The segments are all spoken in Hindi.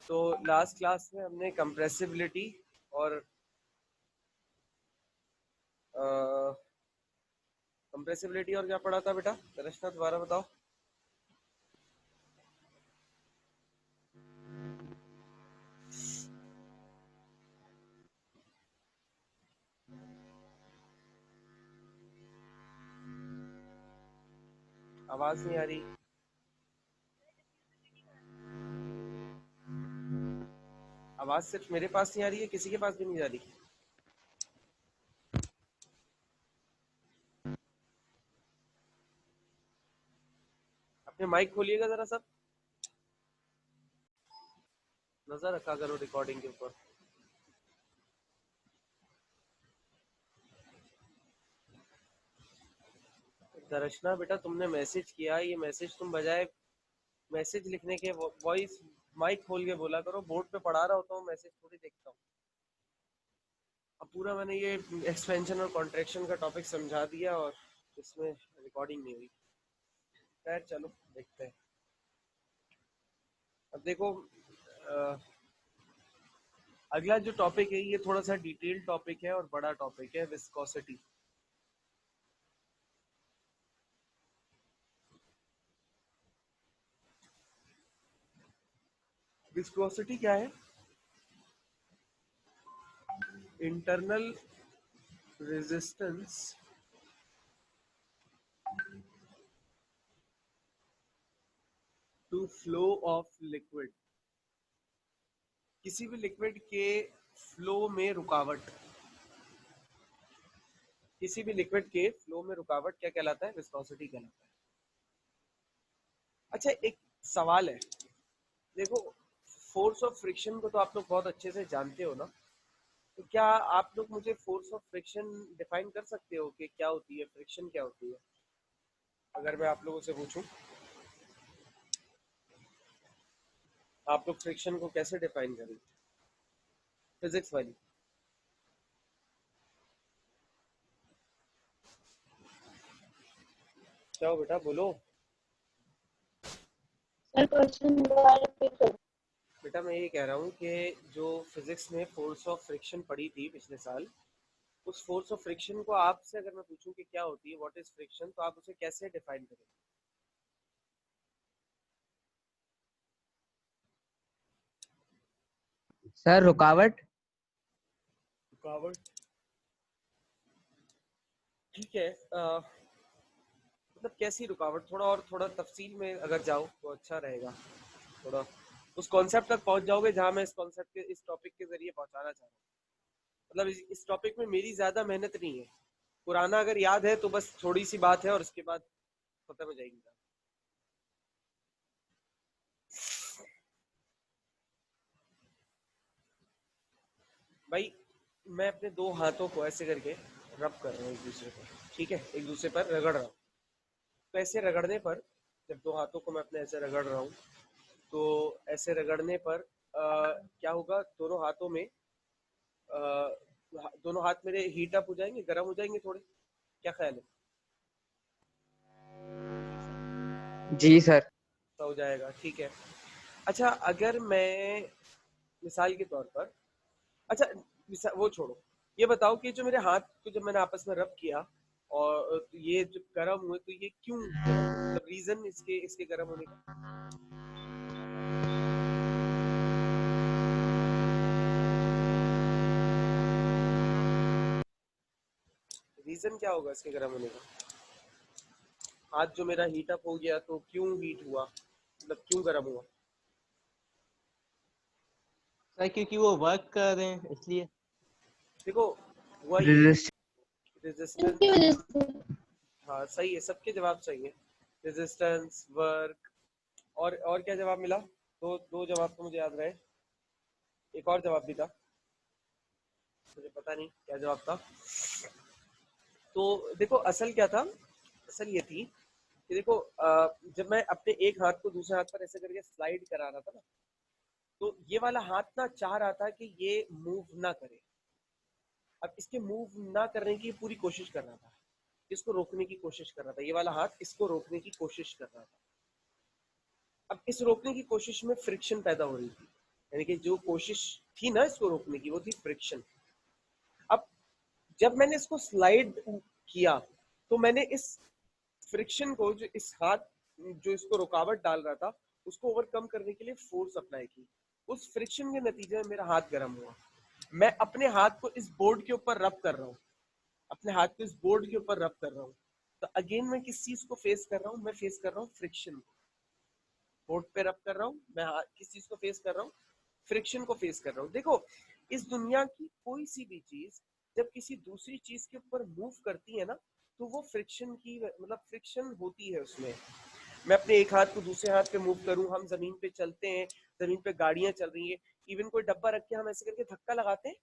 तो लास्ट क्लास में हमने कंप्रेसिबिलिटी और क्या पढ़ा था बेटा? रचना दोबारा बताओ। आवाज नहीं आ रही। आवाज सिर्फ मेरे पास नहीं आ रही है, किसी के पास भी नहीं जा रही? अपने माइक खोलिएगा जरा सब, नजर रखा करो रिकॉर्डिंग के ऊपर। दर्शना बेटा, तुमने मैसेज किया, ये मैसेज तुम बजाय मैसेज लिखने के वॉइस माइक खोल के बोला करो। बोर्ड पे पढ़ा रहा होता हूँ, मैसेज थोड़ी देखता हूँ। अब पूरा मैंने ये एक्सपेंशन और कॉन्ट्रैक्शन का टॉपिक समझा दिया और इसमें रिकॉर्डिंग नहीं हुई। खैर चलो देखते हैं। अब देखो, अगला जो टॉपिक है ये थोड़ा सा डिटेल टॉपिक है और बड़ा टॉपिक है, विस्कोसिटी। विस्कोसिटी क्या है? Internal resistance to flow of liquid. किसी भी लिक्विड के फ्लो में रुकावट, किसी भी लिक्विड के फ्लो में रुकावट क्या कहलाता है? विस्कोसिटी कहलाता है। अच्छा, एक सवाल है। देखो, फोर्स ऑफ फ्रिक्शन को तो आप लोग बहुत अच्छे से जानते हो ना, तो क्या आप लोग मुझे फोर्स ऑफ फ्रिक्शन डिफाइन कर सकते हो कि क्या होती है, फ्रिक्शन क्या होती है? अगर मैं आप लोगों से पूछूं, आप लोग फ्रिक्शन को कैसे डिफाइन करेंगे? फिजिक्स वाली क्या हो बेटा, बोलो। सर क्वेश्चन दोबारा रिपीट करो। बेटा मैं ये कह रहा हूँ कि जो फिजिक्स में फोर्स ऑफ फ्रिक्शन पढ़ी थी पिछले साल, उस फोर्स ऑफ फ्रिक्शन को आपसे अगर मैं पूछूं कि क्या होती है, व्हाट इज फ्रिक्शन, तो आप उसे कैसे डिफाइन करेंगे? सर रुकावट। रुकावट, ठीक है। मतलब कैसी रुकावट? थोड़ा तफसील में अगर जाओ तो अच्छा रहेगा। थोड़ा उस कॉन्सेप्ट तक पहुंच जाओगे जहां मैं इस कॉन्सेप्ट के, इस टॉपिक के जरिए पहुंचाना चाह रहा हूँ। मतलब इस टॉपिक में मेरी ज्यादा मेहनत नहीं है। पुराना अगर याद है तो बस थोड़ी सी बात है और उसके बाद खत्म हो जाएगी। भाई मैं अपने दो हाथों को ऐसे करके रब कर रहा हूँ एक दूसरे पर, ठीक है, एक दूसरे पर रगड़ रहा हूँ। तो ऐसे रगड़ने पर, जब दो हाथों को मैं अपने ऐसे रगड़ रहा हूँ, तो ऐसे रगड़ने पर क्या होगा? दोनों हाथों में दोनों हाथ मेरे हीट अप हो जाएंगे, गर्म हो जाएंगे थोड़े। क्या ख्याल है? जी सर। तो हो जाएगा, ठीक है। अच्छा, अगर मैं मिसाल के तौर पर, अच्छा वो छोड़ो, ये बताओ कि जो मेरे हाथ को जब मैंने आपस में रब किया और ये जो गर्म हुए, तो ये क्यों गर्म हुए? मतलब रीजन इसके इसके गर्म होने का रीजन क्या होगा? इसके गर्म होने का हाथ जो मेरा हीट अप हो गया, तो क्यों हीट हुआ, मतलब क्यों गर्म हुआ? सर क्योंकि वो वर्क कर रहे हैं इसलिए। देखो हुआ ये रेजिस्टेंस। इनकी वजह से। हाँ सही है, सबके जवाब सही है। रेजिस्टेंस, वर्क, और क्या जवाब मिला? दो दो जवाब तो मुझे याद रहे। एक और जवाब भी था, मुझे पता नहीं क्या जवाब था। तो देखो असल क्या था, असल ये थी कि देखो जब मैं अपने एक हाथ को दूसरे हाथ पर ऐसे करके स्लाइड करा रहा था ना, तो ये वाला हाथ ना चाह रहा था कि ये मूव ना करे। अब इसके मूव ना करने की पूरी कोशिश कर रहा था, इसको रोकने की कोशिश कर रहा था, ये वाला हाथ इसको रोकने की कोशिश कर रहा था। अब इस रोकने की कोशिश में फ्रिक्शन पैदा हो रही थी। यानी कि जो कोशिश थी ना इसको रोकने की वो थी फ्रिक्शन। अब जब मैंने इसको स्लाइड किया तो मैंने इस फ्रिक्शन को, जो इस हाथ जो इसको रुकावट डाल रहा था, उसको ओवरकम करने के लिए फोर्स अप्लाई की। उस फ्रिक्शन के नतीजे में मेरा हाथ गर्म हुआ। मैं अपने हाथ को इस बोर्ड के ऊपर रब कर रहा हूँ, अपने हाथ को इस बोर्ड के ऊपर रब कर रहा हूँ। तो अगेन मैं किस चीज को फेस कर रहा हूँ? मैं फेस कर रहा हूँ फ्रिक्शन को। बोर्ड पे रब कर रहा हूँ, मैं किस चीज को फेस कर रहा हूँ? फ्रिक्शन को फेस कर रहा हूँ। देखो, इस दुनिया की कोई सी भी चीज जब किसी दूसरी चीज के ऊपर मूव करती है ना, तो वो फ्रिक्शन की, मतलब फ्रिक्शन होती है उसमें। मैं अपने एक हाथ को दूसरे हाथ पे मूव करूं, हम जमीन पे चलते हैं, जमीन पे गाड़ियां चल रही हैं, इवन कोई डब्बा रख के हम ऐसे करके धक्का लगाते हैं,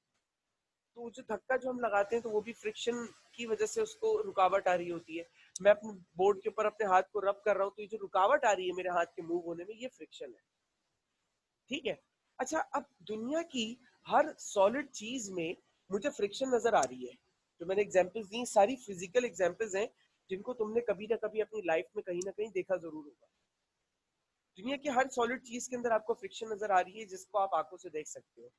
तो जो धक्का जो हम लगाते हैं तो वो भी फ्रिक्शन की वजह से उसको रुकावट आ रही होती है। मैं अपने बोर्ड के ऊपर अपने हाथ को रब कर रहा हूँ, तो ये जो रुकावट आ रही है मेरे हाथ के मूव होने में, ये फ्रिक्शन है। ठीक है। अच्छा, अब दुनिया की हर सॉलिड चीज में मुझे फ्रिक्शन नजर आ रही है। जो मैंने एग्जांपल्स दी सारी फिजिकल एग्जांपल्स हैं, जिनको तुमने कभी ना कभी अपनी लाइफ में कहीं ना कहीं देखा जरूर होगा। दुनिया की हर सॉलिड चीज के अंदर आपको फ्रिक्शन नजर आ रही है, जिसको आप आंखों से देख सकते हो।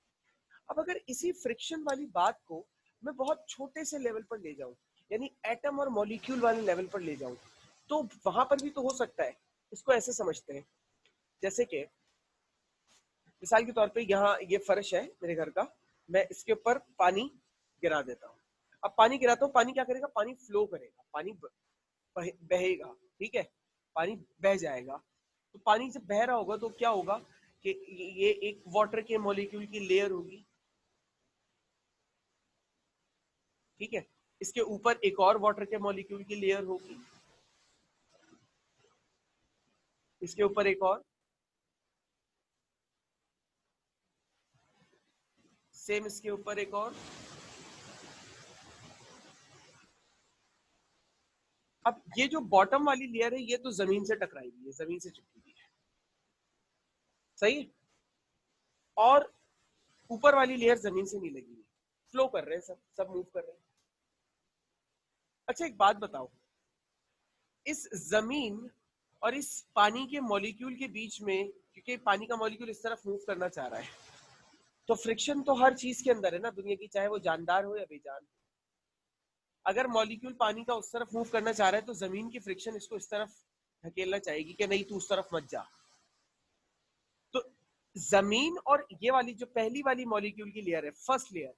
अब अगर इसी फ्रिक्शन वाली बात को मैं बहुत छोटे से लेवल पर ले जाऊं, यानी एटम और मॉलिक्यूल वाले लेवल पर ले जाऊं, तो वहां पर भी तो हो सकता है। इसको ऐसे समझते हैं, जैसे कि मिसाल के तौर पे यहाँ ये फर्श है मेरे घर का, मैं इसके ऊपर पानी गिरा देता हूँ। अब पानी गिराता हूँ, पानी क्या करेगा? पानी फ्लो करेगा, पानी बहेगा। ठीक है, पानी बह जाएगा। तो पानी जब बह रहा होगा तो क्या होगा कि ये एक वाटर के मॉलिक्यूल की लेयर होगी। ठीक है, इसके ऊपर एक और वाटर के मॉलिक्यूल की लेयर होगी, इसके ऊपर एक और, सेम इसके ऊपर एक और। अब ये जो बॉटम वाली लेयर है ये तो जमीन से टकराई हुई है, जमीन से चिपकी हुई है, सही है। और ऊपर वाली लेयर जमीन से नहीं लगी हुई, फ्लो कर रहे हैं, सब सब मूव कर रहे हैं। अच्छा, एक बात बताओ, इस जमीन और इस पानी के मॉलिक्यूल के बीच में, क्योंकि पानी का मॉलिक्यूल इस तरफ मूव करना चाह रहा है, तो फ्रिक्शन तो हर चीज के अंदर है ना दुनिया की, चाहे वो जानदार हो या बेजान। अगर मॉलिक्यूल पानी का उस तरफ मूव करना चाह रहा है तो जमीन की फ्रिक्शन इसको इस तरफ धकेलना चाहेगी कि नहीं तू उस तरफ मत जा। तो जमीन और ये वाली जो पहली वाली मॉलिक्यूल की लेयर है, फर्स्ट लेयर,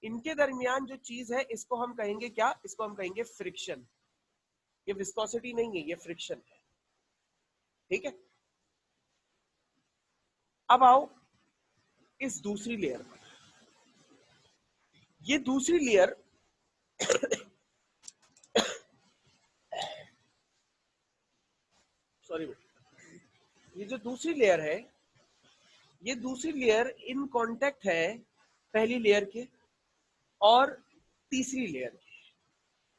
इनके दरमियान जो चीज है इसको हम कहेंगे क्या? इसको हम कहेंगे फ्रिक्शन। ये विस्कोसिटी नहीं है, ये फ्रिक्शन है। ठीक है, अब आओ इस दूसरी लेयर पर। ये दूसरी लेयर सॉरी, ये जो दूसरी लेयर है, ये दूसरी लेयर इन कांटेक्ट है पहली लेयर के और तीसरी लेयर के।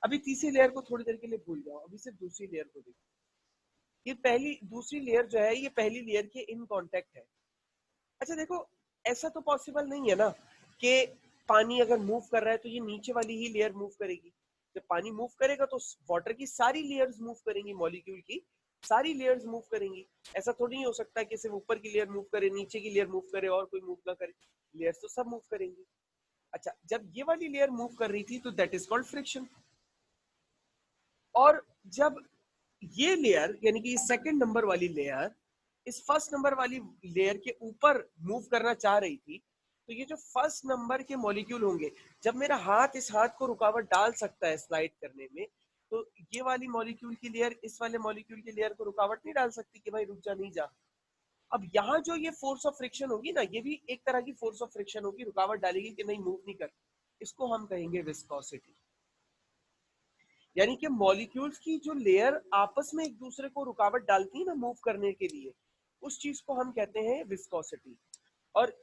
अभी तीसरी लेयर को थोड़ी देर के लिए भूल जाओ, अभी सिर्फ दूसरी लेयर को देखो। ये पहली दूसरी लेयर जो है ये पहली लेयर के इन कांटेक्ट है। अच्छा देखो, ऐसा तो पॉसिबल नहीं है ना कि पानी अगर मूव कर रहा है तो ये नीचे वाली ही लेयर मूव करेगी। जब पानी मूव करेगा तो वाटर की सारी लेयर्स मूव करेंगी, मॉलिक्यूल की सारी लेयर्स मूव करेंगी। ऐसा थोड़ी नहीं हो सकता कि सिर्फ ऊपर की लेयर मूव करे, नीचे की लेयर मूव करे और कोई मूव ना करे। लेयर्स तो सब मूव करेंगी। अच्छा, जब ये वाली लेयर मूव कर रही थी तो दैट इज कॉल्ड फ्रिक्शन। और जब ये लेयर यानी कि सेकंड नंबर वाली लेयर इस फर्स्ट नंबर वाली लेयर के ऊपर मूव करना चाह रही थी, तो ये जो फर्स्ट नंबर के मॉलिक्यूल होंगे, जब मेरा हाथ इस हाथ को रुकावट डाल सकता है स्लाइड करने में, तो ये वाली मॉलिक्यूल की लेयर इस वाले मॉलिक्यूल की लेयर को रुकावट नहीं डाल सकती कि भाई रुक जा, नहीं जा। अब यहाँ जो ये फोर्स ऑफ फ्रिक्शन होगी ना, ये भी एक तरह की फोर्स ऑफ फ्रिक्शन होगी, रुकावट डालेगी कि नहीं मूव नहीं कर। इसको हम कहेंगे विस्कोसिटी। यानी कि मॉलिक्यूल्स की जो लेयर आपस में एक दूसरे को रुकावट डालती है ना मूव करने के लिए, उस चीज को हम कहते हैं विस्कोसिटी। और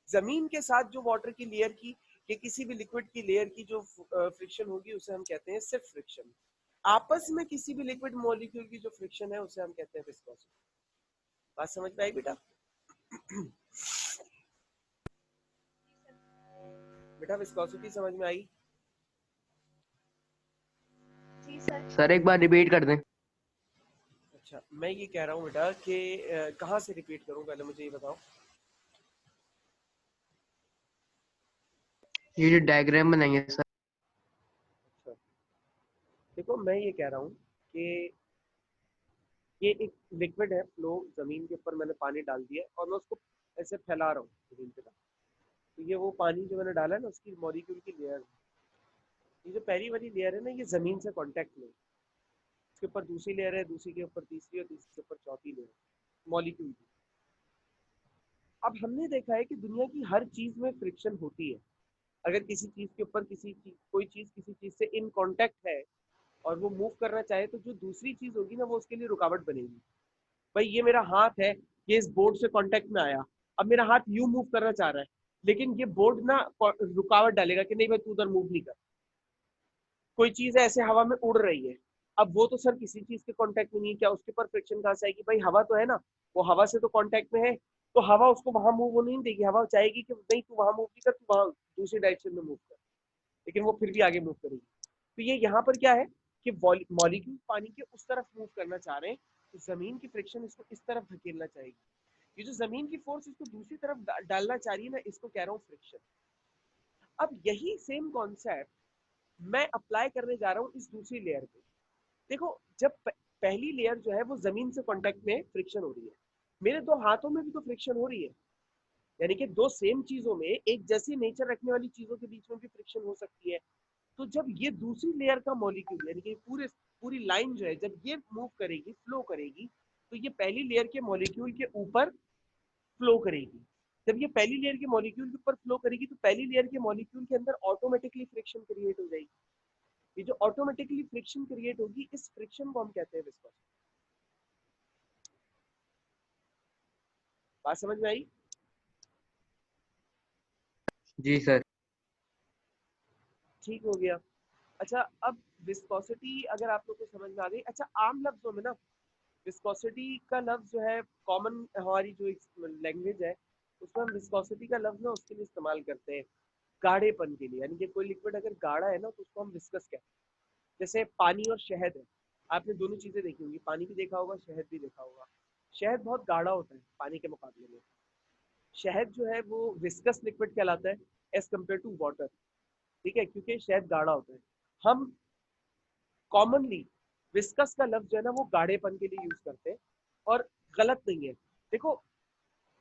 जमीन के साथ जो वाटर की लेयर की या किसी भी लिक्विड की लेयर की जो फ्रिक्शन होगी उसे हम कहते हैं सिर्फ फ्रिक्शन। आपस में किसी भी लिक्विड मॉलिक्यूल की जो फ्रिक्शन है उसे हम कहते हैं विस्कोसिटी। बात समझ में आई बेटा? बेटा विस्कोसिटी समझ में आई? जी सर। सर एक बार रिपीट कर दें। अच्छा, मैं ये कह रहा हूँ बेटा कि कहाँ से रिपीट करूँ, पहले मुझे ये बताओ। ये जो डायग्राम बनाएंगे सर। अच्छा, देखो मैं ये कह रहा हूँ कि ये एक लिक्विड है, फ्लो, जमीन के ऊपर मैंने पानी डाल दिया है और मैं उसको ऐसे फैला रहा हूँ जमीन पे ना। तो ये वो पानी जो मैंने डाला है ना, उसकी मॉलिक्यूल की लेयर, ये जो पहली वाली लेयर है ना, ये जमीन से कांटेक्ट में है। उसके ऊपर दूसरी लेयर है, दूसरी के ऊपर तीसरी, और तीसरी के ऊपर चौथी लेयर, मॉलिक्यूल की। अब हमने देखा है कि दुनिया की हर चीज में फ्रिक्शन होती है। अगर किसी चीज के ऊपर किसी चीज, कोई चीज किसी चीज से इन कांटेक्ट है और वो मूव करना चाहे, तो जो दूसरी चीज होगी ना, वो उसके लिए रुकावट बनेगी। भाई ये मेरा हाथ है, ये इस बोर्ड से कांटेक्ट में आया, अब मेरा हाथ यू मूव करना चाह रहा है, लेकिन ये बोर्ड ना रुकावट डालेगा कि नहीं भाई तू उधर मूव नहीं कर। कोई चीज है ऐसे हवा में उड़ रही है, अब वो तो सर किसी चीज के कांटेक्ट में नहीं है, क्या उसके ऊपर फ्रिक्शन कहाँ से आएगी? भाई हवा तो है ना, वो हवा से तो कांटेक्ट में है, तो हवा उसको वहां मूव नहीं देगी। हवा चाहेगी कि नहीं तू वहां मूव नहीं कर, तू वहां दूसरी डायरेक्शन में मूव कर, लेकिन वो फिर भी आगे मूव करेगी। तो ये यहाँ पर क्या है कि मॉलिक्यूल पानी के उस तरफ मूव करना चाह रहे हैं, तो जमीन की फ्रिक्शन इसको इस तरफ धकेलना चाहेगी। ये जो जमीन की फोर्स इसको दूसरी तरफ डालना चाह रही है ना, इसको कह रहा हूँ फ्रिक्शन। अब यही सेम कॉन्सेप्ट मैं अप्लाई करने जा रहा हूँ इस दूसरी लेयर पे। देखो, जब पहली लेयर जो है वो जमीन से कांटेक्ट में फ्रिक्शन हो रही है, मेरे दो हाथों में भी तो फ्रिक्शन हो रही है। यानी कि दो सेम चीजों में, एक जैसी नेचर रखने वाली चीजों के बीच में भी फ्रिक्शन हो सकती है। तो जब ये दूसरी लेयर का मॉलिक्यूल, यानी कि पूरी लाइन जो है, जब ये मूव करेगी, फ्लो करेगी, तो ये पहली लेयर के मॉलिक्यूल के ऊपर फ्लो करेगी। जब ये पहली लेयर के मॉलिक्यूल के ऊपर फ्लो करेगी, तो पहली लेयर के मॉलिक्यूल के अंदर ऑटोमेटिकली फ्रिक्शन क्रिएट हो जाएगी। ये जो ऑटोमेटिकली फ्रिक्शन क्रिएट होगी, इस फ्रिक्शन को हम कहते हैं विस्कोसिटी। बात समझ में आई? जी सर। ठीक हो गया। अच्छा, अब विस्कोसिटी अगर आप लोग को समझ में आ गई, अच्छा आम लफ्जों में ना, विस्कोसिटी का लफ्ज जो है, कॉमन हमारी जो लैंग्वेज है, उसमें हम विस्कोसिटी का लफ्ज ना उसके लिए इस्तेमाल करते हैं, गाढ़ेपन के लिए। यानी कि कोई लिक्विड अगर गाढ़ा है ना, तो उसको हम विस्कस कहते हैं। जैसे पानी और शहद है, आपने दोनों चीजें देखी होंगी, पानी भी देखा होगा, शहद भी देखा होगा। शहद बहुत गाढ़ा होता है पानी के मुकाबले में। शहद जो है वो विस्कस लिक्विड कहलाता है एज कम्पेयर टू वाटर। ठीक है, क्योंकि शहद गाढ़ा होता है। हम कॉमनली विस्कस का लफ्ज जो है ना, वो गाढ़ेपन के लिए यूज करते हैं, और गलत नहीं है। देखो,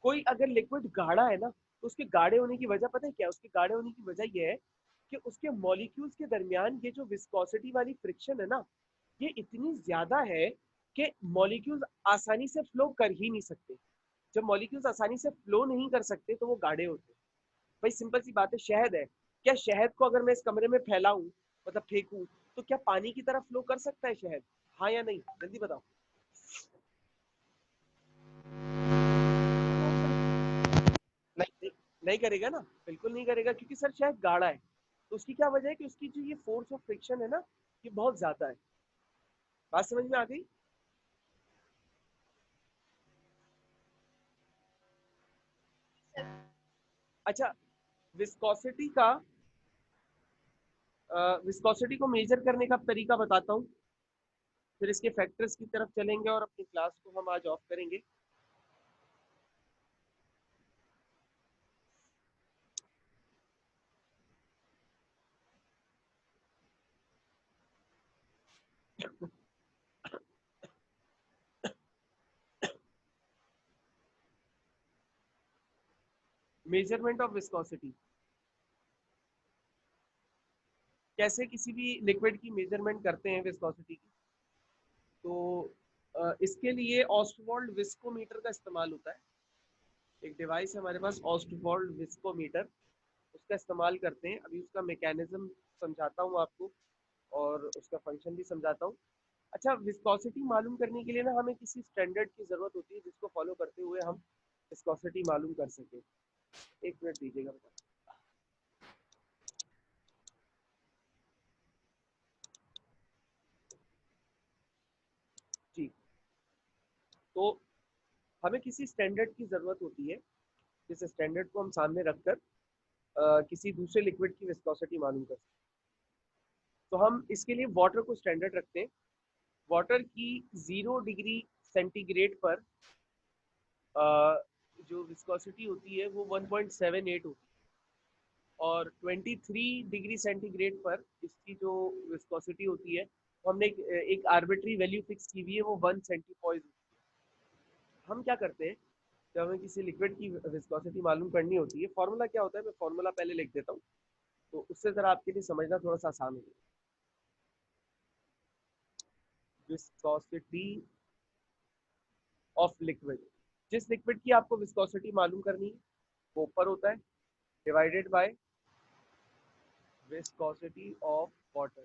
कोई अगर लिक्विड गाढ़ा है ना, तो उसके गाढ़े होने की वजह पता है क्या? उसके गाढ़े होने की वजह यह है कि उसके मॉलिक्यूल्स के दरमियान ये जो विस्कोसिटी वाली फ्रिक्शन है ना, ये इतनी ज्यादा है कि मॉलिक्यूल्स आसानी से फ्लो कर ही नहीं सकते। जब मॉलिक्यूल्स आसानी से फ्लो नहीं कर सकते, तो वो गाढ़े होते हैं। भाई सिंपल सी बात है, शहद है, क्या शहद को अगर मैं इस कमरे में फैलाऊं, मतलब फेंकूं, तो क्या पानी की तरफ फ्लो कर सकता है शहद? हाँ या नहीं, जल्दी बताओ। नहीं, नहीं करेगा ना, बिल्कुल नहीं करेगा, क्योंकि सर शहद गाढ़ा है। तो उसकी क्या वजह है कि उसकी जो ये फोर्स ऑफ फ्रिक्शन है ना, ये बहुत ज्यादा है। बात समझ में आ गई? अच्छा, विस्कोसिटी का विस्कोसिटी को मेजर करने का तरीका बताता हूँ, फिर इसके फैक्टर्स की तरफ चलेंगे और अपनी क्लास को हम आज ऑफ करेंगे। मेजरमेंट ऑफ विस्कोसिटी, कैसे किसी भी लिक्विड की मेजरमेंट करते हैं विस्कोसिटी की? तो इसके लिए ऑस्टवॉल्ड विस्कोमीटर का इस्तेमाल होता है। एक डिवाइस है हमारे पास, ऑस्टवॉल्ड विस्कोमीटर, उसका इस्तेमाल करते हैं। अभी उसका मैकेनिज्म समझाता हूँ आपको, और उसका फंक्शन भी समझाता हूँ। अच्छा, विस्कोसिटी मालूम करने के लिए ना हमें किसी स्टैंडर्ड की ज़रूरत होती है, जिसको फॉलो करते हुए हम विस्कोसिटी मालूम कर सकें। एक मिनट दीजिएगा बेटा। जी, तो हमें किसी स्टैंडर्ड की ज़रूरत होती है, जिस स्टैंडर्ड को हम सामने रखकर किसी दूसरे लिक्विड की विस्कोसिटी मालूम कर सकते हैं। तो हम इसके लिए वाटर को स्टैंडर्ड रखते हैं। वाटर की 0 डिग्री सेंटीग्रेड पर जो विस्कोसिटी होती है वो 1.78 होती है, और 23 डिग्री सेंटीग्रेड पर इसकी जो विस्कोसिटी होती है वो हमने एक आर्बिट्री वैल्यू फिक्स की हुई है, वो 1 सेंटीपॉइज। हम क्या करते हैं, जब हमें किसी लिक्विड की विस्कोसिटी मालूम करनी होती है, फॉर्मूला क्या होता है, मैं फॉर्मूला पहले लिख देता हूँ तो उससे जरा आपके लिए समझना थोड़ा सा आसान होगा। विस्कोसिटी ऑफ लिक्विड, जिस लिक्विड की आपको विस्कोसिटी मालूम करनी है वो ऊपर होता है, divided by viscosity of water.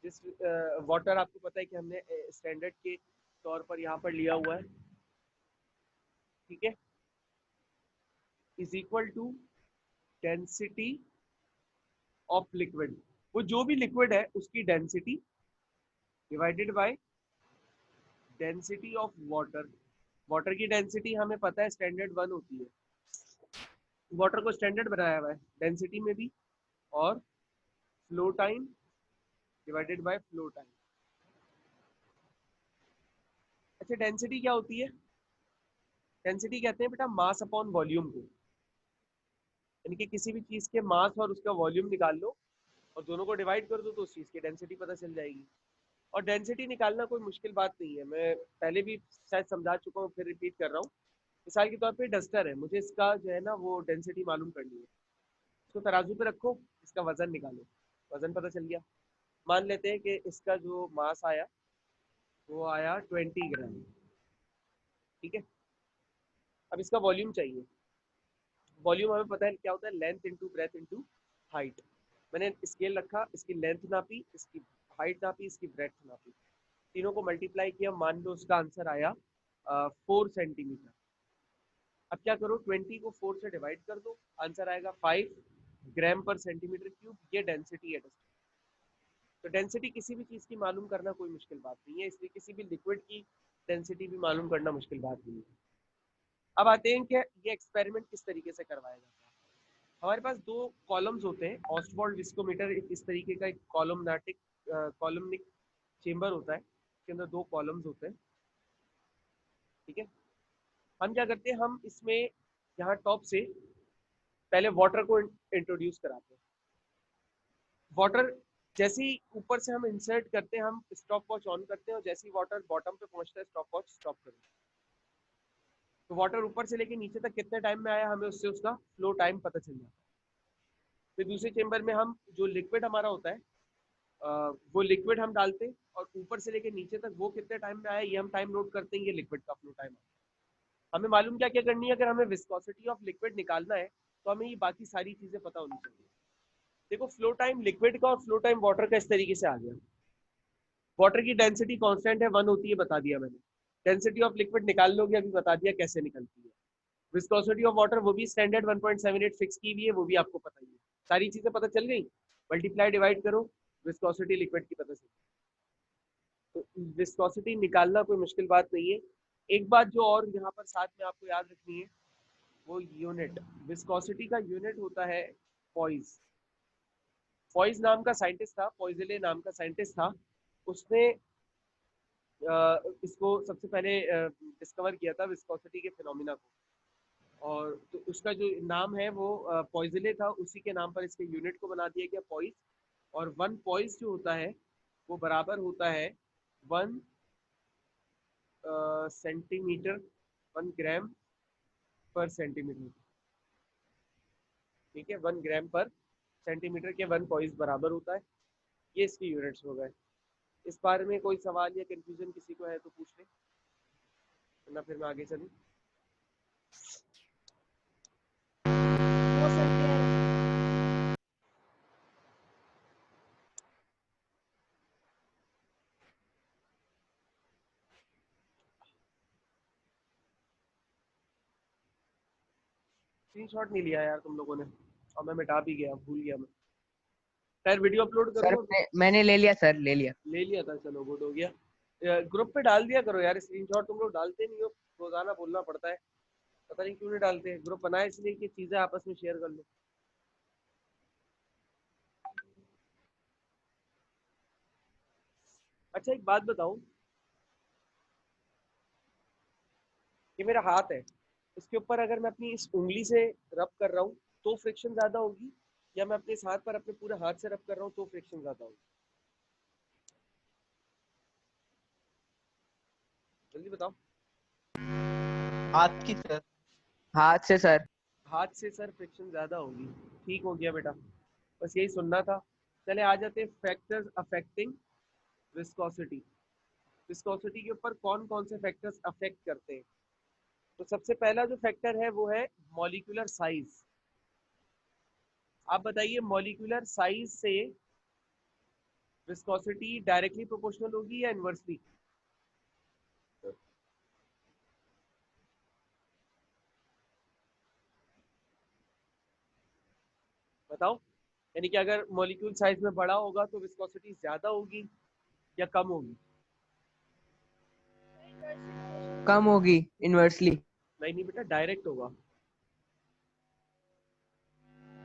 जिस वाटर आपको पता है कि हमने स्टैंडर्ड के तौर पर यहाँ पर लिया हुआ है, ठीक है, is equal to density of liquid. वो जो भी लिक्विड है उसकी density divided by density of water. Water की डेंसिटी हमें पता है स्टैंडर्ड 1 होती है, वाटर को स्टैंडर्ड बनाया हुआ है डेंसिटी में भी, और flow time divided by flow time. अच्छा, डेंसिटी क्या होती है? डेंसिटी कहते हैं बेटा मास अपॉन वॉल्यूम को, यानी कि किसी भी चीज के मास और उसका वॉल्यूम निकाल लो और दोनों को डिवाइड कर दो तो उस चीज की डेंसिटी पता चल जाएगी। और डेंसिटी निकालना कोई मुश्किल बात नहीं है, मैं पहले भी शायद समझा चुका हूँ, फिर रिपीट कर रहा हूँ। मिसाल के तौर पे डस्टर है, मुझे इसका जो है ना वो डेंसिटी मालूम करनी है। इसको तराजू पे रखो, इसका वजन निकालो, वजन पता चल गया। मान लेते हैं कि इसका जो मास आया वो आया 20 ग्राम, ठीक है। अब इसका वॉल्यूम चाहिए। वॉल्यूम हमें पता है क्या होता है, length into breadth into height. मैंने स्केल रखा, इसकी लेंथ नापी, इसकी हाइट नापी, इसकी ब्रेथ नापी, तीनों को मल्टीप्लाई किया, मान लो उसका आंसर आया 4 सेंटीमीटर। अब क्या करो, 20 को 4 से डिवाइड कर दो, आंसर आएगा 5 ग्राम पर सेंटीमीटर क्यूब। ये डेंसिटी है। तो डेंसिटी किसी भी चीज़ की मालूम करना कोई मुश्किल बात नहीं है, इसलिए किसी भी लिक्विड की डेंसिटी भी मालूम करना मुश्किल बात नहीं है। अब आते हैं कि ये एक्सपेरिमेंट किस तरीके से करवाया जाता है। हमारे पास दो कॉलम्स होते हैं, ऑस्टवॉल्ड विस्कोमीटर इस तरीके का एक कॉलमनिक चेम्बर होता है, इसके अंदर दो कॉलम्स होते हैं, ठीक है। हम क्या करते हैं, हम इसमें यहाँ टॉप से पहले वाटर को इंट्रोड्यूस कराते हैं। वाटर जैसे ही ऊपर से हम इंसर्ट करते हैं, हम स्टॉप वॉच ऑन करते हैं और जैसे ही वाटर बॉटम पे पहुंचता है स्टॉप वॉच स्टॉप करते हैं। तो वाटर ऊपर से लेके नीचे तक कितने टाइम में आया, हमें उससे उसका फ्लो टाइम पता चल जाता है। फिर दूसरे चेम्बर में हम जो लिक्विड हमारा होता है वो लिक्विड हम डालते हैं और ऊपर से लेके नीचे तक वो कितने टाइम में आया ये हम टाइम नोट करते हैं, ये लिक्विड का फ्लो टाइम। हमें मालूम क्या क्या करनी है, अगर हमें विस्कोसिटी ऑफ लिक्विड निकालना है तो हमें ये बाकी सारी चीजें पता होनी चाहिए। देखो, फ्लो टाइम लिक्विड का और फ्लो टाइम वाटर का इस तरीके से आ गया। वाटर की डेंसिटी कांस्टेंट है 1 होती है, बता दिया मैंने। डेंसिटी ऑफ लिक्विड निकाल लोगे, अभी बता दिया कैसे निकलती है। विस्कोसिटी ऑफ वाटर वो भी स्टैंडर्ड 1.78 फिक्स की हुई है, वो भी आपको पता ही है। सारी चीजें पता चल गई, मल्टीप्लाई डिवाइड करो, विस्कोसिटी लिक्विड की पता चल गई। तो विस्कोसिटी निकालना कोई मुश्किल बात नहीं है। एक बात जो और यहाँ पर साथ में आपको याद रखनी है, वो यूनिट, विस्कोसिटी का यूनिट होता है पॉइज। पॉइज नाम का साइंटिस्ट था, पॉइजले नाम का साइंटिस्ट था, उसने इसको सबसे पहले डिस्कवर किया था विस्कोसिटी के फिनोमिना को। और तो उसका जो नाम है वो पॉइजले था, उसी के नाम पर इसके यूनिट को बना दिया गया पॉइज। और 1 पॉइज जो होता है वो बराबर होता है 1 सेंटीमीटर, 1 ग्राम पर सेंटीमीटर, ठीक है। 1 ग्राम पर सेंटीमीटर के 1 पॉइज बराबर होता है। ये इसकी यूनिट्स हो गए। इस बारे में कोई सवाल या कंफ्यूजन किसी को है तो पूछ ले, वरना फिर मैं आगे चलूँ। हो सकते हैं। स्क्रीनशॉट नहीं लिया यार तुम लोगों ने, और मैं मिटा भी गया, भूल गया मैं। खैर वीडियो अपलोड सर करूँ। मैंने ले लिया सर, ले लिया। ले लिया था, चलो गुड हो गया। ग्रुप पे डाल दिया करो यार स्क्रीनशॉट, तुम लोग डालते नहीं हो, रोजाना बोलना पड़ता है, पता नहीं क्यों नहीं डालते। ग्रुप बनाए इसलिए कि चीजें आपस में शेयर कर लो। अच्छा एक बात बताओ, ये मेरा हाथ है, इसके ऊपर अगर मैं अपनी इस उंगली से रब कर रहा हूँ तो फ्रिक्शन ज्यादा होगी या मैं अपने इस हाथ पर अपने पूरे हाथ से रब कर रहा हूँ तो फ्रिक्शन ज्यादा होगी? जल्दी बताओ। हाथ की सर। हाथ से सर। हाथ से सर फ्रिक्शन ज्यादा होगी। ठीक हो गया बेटा, बस यही सुनना था। चले आ जाते हैं फैक्टर्स अफेक्टिंग विस्कोसिटी। विस्कोसिटी के ऊपर कौन कौन से फैक्टर्स अफेक्ट करते हैं? तो सबसे पहला जो फैक्टर है वो है मॉलिक्यूलर साइज। आप बताइए मॉलिक्यूलर साइज से विस्कोसिटी डायरेक्टली प्रोपोर्शनल होगी या इनवर्सली? बताओ। यानी कि अगर मॉलिक्यूल साइज में बड़ा होगा तो विस्कोसिटी ज्यादा होगी या कम होगी? कम होगी इनवर्सली। नहीं नहीं बेटा, डायरेक्ट होगा।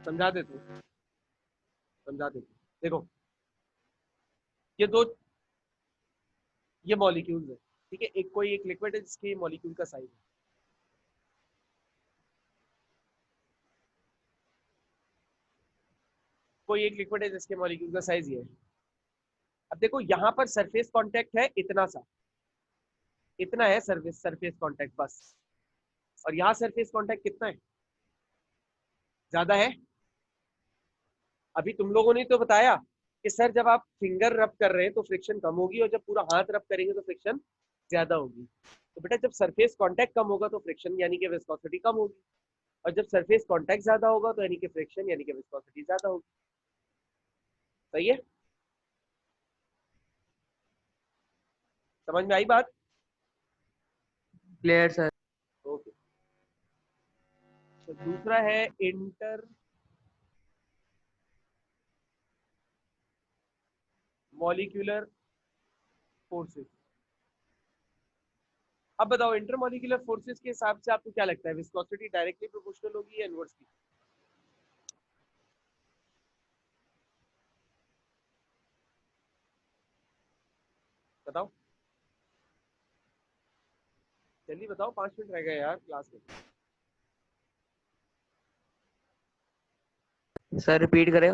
समझा देते हैं, समझा देते हैं। देखो, ये दो, ये मॉलिक्यूल्स है, ठीक है। एक कोई एक लिक्विड है जिसके मॉलिक्यूल का साइज है। कोई एक लिक्विड है जिसके मॉलिक्यूल का साइज ये है। अब देखो यहाँ पर सरफेस कांटेक्ट है इतना सा, इतना है सरफेस सरफेस कांटेक्ट बस। और यहाँ सरफेस कांटेक्ट कितना है? ज्यादा है। अभी तुम लोगों ने तो बताया कि सर जब आप फिंगर रब कर रहे हैं तो फ्रिक्शन कम होगी, और जब पूरा हाथ रब करेंगे तो फ्रिक्शन ज्यादा होगी। तो बेटा जब सरफेस कांटेक्ट कम होगा तो फ्रिक्शन यानी कि विस्कोसिटी कम होगी, और जब सरफेस कांटेक्ट ज्यादा होगा तो यानी कि फ्रिक्शन यानी कि विस्कोसिटी ज्यादा होगी। सही है? समझ में आई बात? Clear sir. ओके। तो दूसरा है इंटर मॉलिक्यूलर फोर्सेस। अब बताओ इंटरमॉलिक्यूलर फोर्सेस के हिसाब से आपको क्या लगता है, विस्कोसिटी डायरेक्टली प्रोपोर्शनल होगी या इनवर्सली? बताओ जल्दी बताओ, 5 मिनट रह गए यार क्लास में। सर रिपीट करें।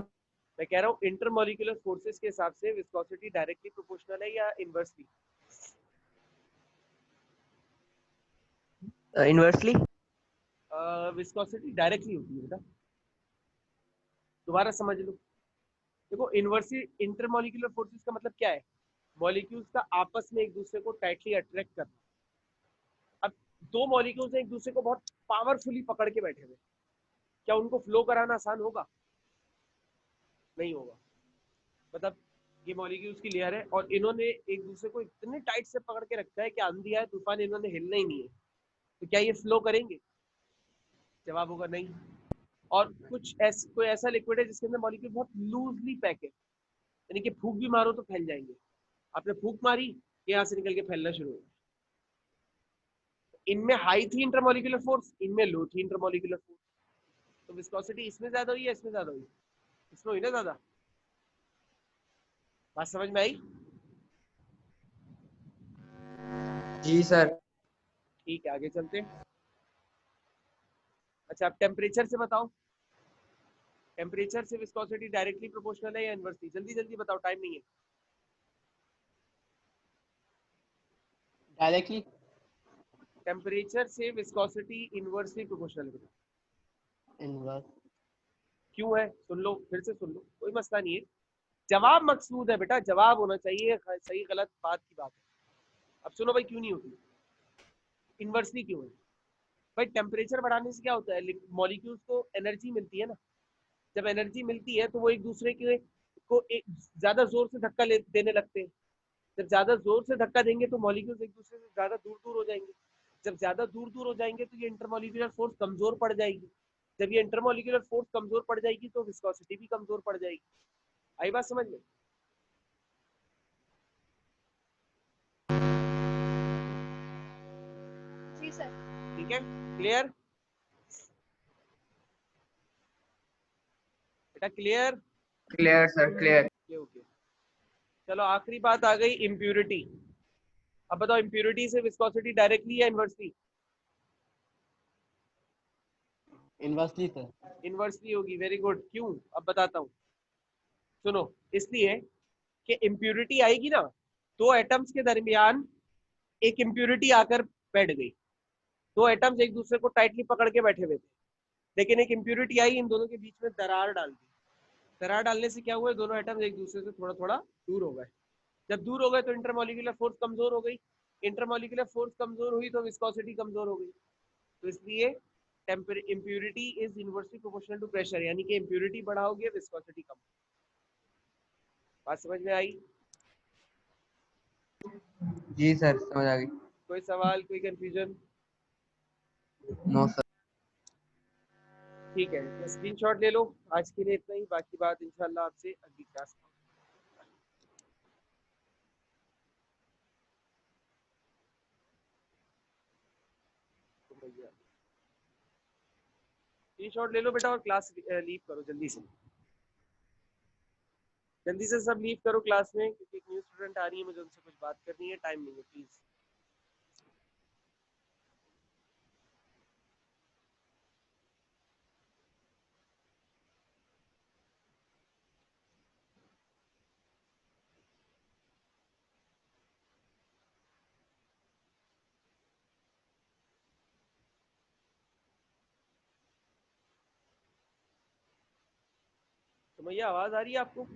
मैं कह रहा हूँ इंटरमॉलिक्यूलर फोर्सेस के हिसाब से विस्कोसिटी डायरेक्टली प्रोपोर्शनल है या इनवर्सली? इनवर्सली। विस्कोसिटी डायरेक्टली होती है बेटा, दोबारा समझ लो। देखो इनवर्सली इंटरमॉलिक्यूलर फोर्सेस का मतलब क्या है? मॉलिक्यूल्स का आपस में एक दूसरे को टाइटली अट्रैक्ट करना। अब दो मॉलिक्यूल्स एक दूसरे को बहुत पावरफुली पकड़ के बैठे हुए, क्या उनको फ्लो कराना आसान होगा? नहीं होगा। मतलब ये मॉलिक्यूल्स की लेयर है और इन्होंने एक दूसरे को इतने टाइट से पकड़ के रखा है कि आंधी आए तूफान इन्होंने हिलना ही नहीं है। तो क्या ये फ्लो करेंगे? जवाब होगा नहीं। और कोई ऐसा लिक्विड है जिसके अंदर मॉलिक्यूल बहुत लूजली पैक है, यानी कि फूंक भी मारो तो फैल जाएंगे। आपने फूंक मारी, ये यहाँ से निकल के फैलना शुरू हो। इनमें हाई थी इंटरमॉलिक्यूलर फोर्स, इनमें लो थी इंटरमॉलिक्यूलर फोर्स। तो विस्कोसिटी इसमें ज्यादा हुई या इसमें ज्यादा हुई? इसमें हुई ना ज्यादा। बात समझ में आई? जी सर। ठीक है, आगे चलते हैं। अच्छा अब टेम्परेचर से बताओ, टेम्परेचर से विस्कोसिटी डायरेक्टली प्रोपोर्शनल है या इनवर्सली? जल्दी जल्दी बताओ, टाइम नहीं है। डायरेक्टली। टेम्परेचर से विस्कोसिटी इनवर्सली प्रोपोर्शनल है। इनवर्स। क्यों है? सुन लो, फिर से सुन लो, कोई मसला नहीं है। जवाब मकसूद है बेटा, जवाब होना चाहिए, सही गलत बात की बात है। अब सुनो भाई, क्यों नहीं होती? इनवर्सली क्यों है? भाई टेम्परेचर बढ़ाने से क्या होता है, मॉलिक्यूल्स को एनर्जी मिलती है ना। जब एनर्जी मिलती है तो वो एक दूसरे के को एक ज्यादा जोर से धक्का देने लगते हैं। जब ज्यादा जोर से धक्का देंगे तो मॉलिक्यूल्स एक दूसरे से ज्यादा दूर दूर हो जाएंगे। जब ज्यादा दूर दूर हो जाएंगे तो ये इंटरमॉलिक्यूलर फोर्स कमजोर पड़ जाएगी। जब ये इंटरमॉलिक्यूलर फोर्स कमजोर पड़ जाएगी तो विस्कोसिटी भी कमजोर पड़ जाएगी। आई बात समझ में? जी सर। ठीक है, क्लियर बेटा, clear? Clear sir clear. Okay okay. चलो आखिरी बात आ गई, इम्प्यूरिटी। अब बताओ इम्प्यूरिटी से विस्कोसिटी डायरेक्टली या इनवर्सली? Inversely sir. इनवर्सली होगी, वेरी गुड। क्यों, अब बताता हूँ, सुनो। इसलिए कि इम्प्यूरिटी आएगी ना, दो एटम्स के दरमियान एक इम्प्यूरिटी आकर बैठ गई, दो एटम्स एक दूसरे को टाइटली पकड़ के बैठे हुए थे, लेकिन एक इम्प्यूरिटी आई, इन दोनों के बीच में दरार डाल दी। दरार डालने से क्या हुआ, दोनों एटम्स एक दूसरे से थोड़ा थोड़ा दूर हो गए। जब दूर हो गए तो इंटरमोलिकुलर फोर्स कमजोर हो गई, इंटरमोलिकुलर फोर्स कमजोर हुई तो विस्कोसिटी कमजोर हो गई। तो इसलिए impurity is inversely proportional to pressure, यानी कि इम्प्यूरिटी बढ़ाओगे विस्कोसिटी कम। बात समझ में आई? जी सर, समझ आ गई। कोई सवाल, कोई कंफ्यूजन? No sir. ठीक है, तो स्क्रीनशॉट ले लो। आज के लिए इतना ही, बाकी बात इंशाल्लाह आपसे अगली क्लास में। स्क्रीनशॉट ले लो बेटा और क्लास लीव करो जल्दी से। जल्दी से सब लीव करो क्लास में, क्योंकि एक न्यू स्टूडेंट आ रही है, मुझे उनसे कुछ बात करनी है, टाइम नहीं है, प्लीज। तो भैया आवाज आ रही है आपको?